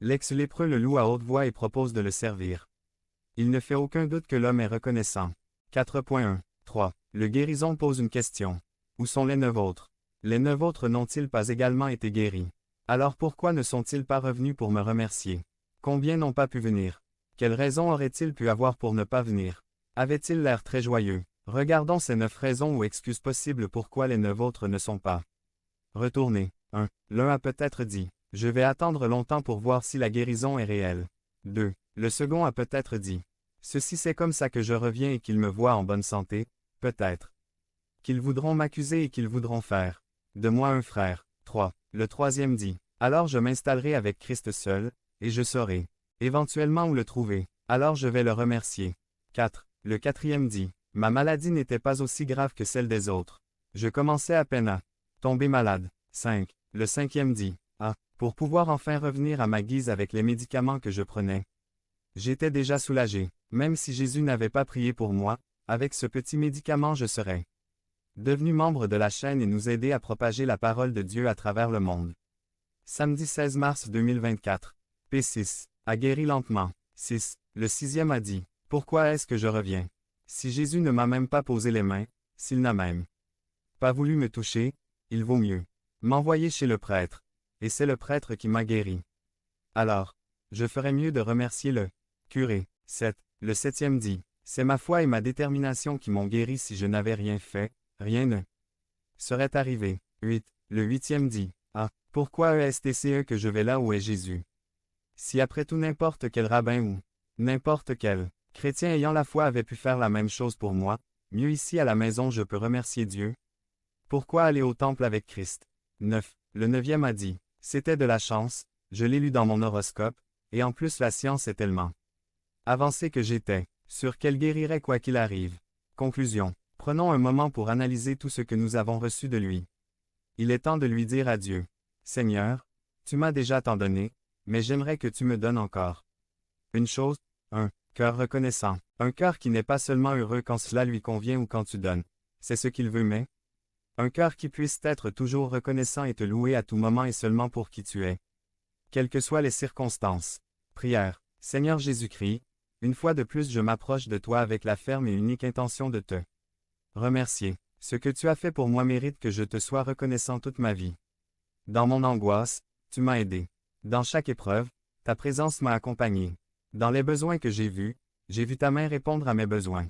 L'ex-lépreux le loue à haute voix et propose de le servir. Il ne fait aucun doute que l'homme est reconnaissant. 4.1. 3. Le guérison pose une question. Où sont les 9 autres? Les 9 autres n'ont-ils pas également été guéris? Alors pourquoi ne sont-ils pas revenus pour me remercier? Combien n'ont pas pu venir? Quelle raison auraient-ils pu avoir pour ne pas venir? Avaient-ils l'air très joyeux? Regardons ces 9 raisons ou excuses possibles pourquoi les 9 autres ne sont pas retournés. 1. L'un a peut-être dit, « Je vais attendre longtemps pour voir si la guérison est réelle. » 2. Le second a peut-être dit, « Ceci c'est comme ça que je reviens et qu'ils me voient en bonne santé, peut-être. Qu'ils voudront m'accuser et qu'ils voudront faire de moi un frère. » 3. Le troisième dit, « Alors je m'installerai avec Christ seul, et je saurai éventuellement où le trouver. Alors je vais le remercier. » 4. Le quatrième dit, « Ma maladie n'était pas aussi grave que celle des autres. Je commençais à peine à tomber malade. » 5. Le cinquième dit, « Ah, pour pouvoir enfin revenir à ma guise avec les médicaments que je prenais. J'étais déjà soulagé. Même si Jésus n'avait pas prié pour moi, avec ce petit médicament je serais devenu membre de la chaîne et nous aider à propager la parole de Dieu à travers le monde. » Samedi 16 mars 2024. P6. A guéri lentement. 6. Le sixième a dit, « Pourquoi est-ce que je reviens? Si Jésus ne m'a même pas posé les mains, s'il n'a même pas voulu me toucher, il vaut mieux m'envoyer chez le prêtre. Et c'est le prêtre qui m'a guéri. Alors, je ferais mieux de remercier le curé. » 7. Le septième dit, « C'est ma foi et ma détermination qui m'ont guéri si je n'avais rien fait, rien ne serait arrivé. » 8. Le huitième dit, « Ah, pourquoi est-ce que je vais là où est Jésus? Si après tout n'importe quel rabbin ou n'importe quel chrétien ayant la foi avait pu faire la même chose pour moi, mieux ici à la maison je peux remercier Dieu. Pourquoi aller au temple avec Christ? » 9. Le neuvième a dit, « C'était de la chance, je l'ai lu dans mon horoscope, et en plus la science est tellement avancée que j'étais sûr qu'elle guérirait quoi qu'il arrive. » Conclusion. Prenons un moment pour analyser tout ce que nous avons reçu de lui. Il est temps de lui dire adieu. Seigneur, tu m'as déjà tant donné, mais j'aimerais que tu me donnes encore une chose, un cœur reconnaissant. Un cœur qui n'est pas seulement heureux quand cela lui convient ou quand tu donnes. C'est ce qu'il veut mais un cœur qui puisse être toujours reconnaissant et te louer à tout moment et seulement pour qui tu es. Quelles que soient les circonstances. Prière. Seigneur Jésus-Christ, une fois de plus je m'approche de toi avec la ferme et unique intention de te remercier. Ce que tu as fait pour moi mérite que je te sois reconnaissant toute ma vie. Dans mon angoisse, tu m'as aidé. Dans chaque épreuve, ta présence m'a accompagné. Dans les besoins que j'ai vu ta main répondre à mes besoins.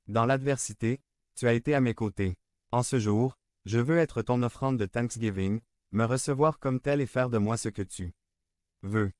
Dans l'adversité, tu as été à mes côtés. En ce jour, je veux être ton offrande de Thanksgiving, me recevoir comme tel et faire de moi ce que tu veux.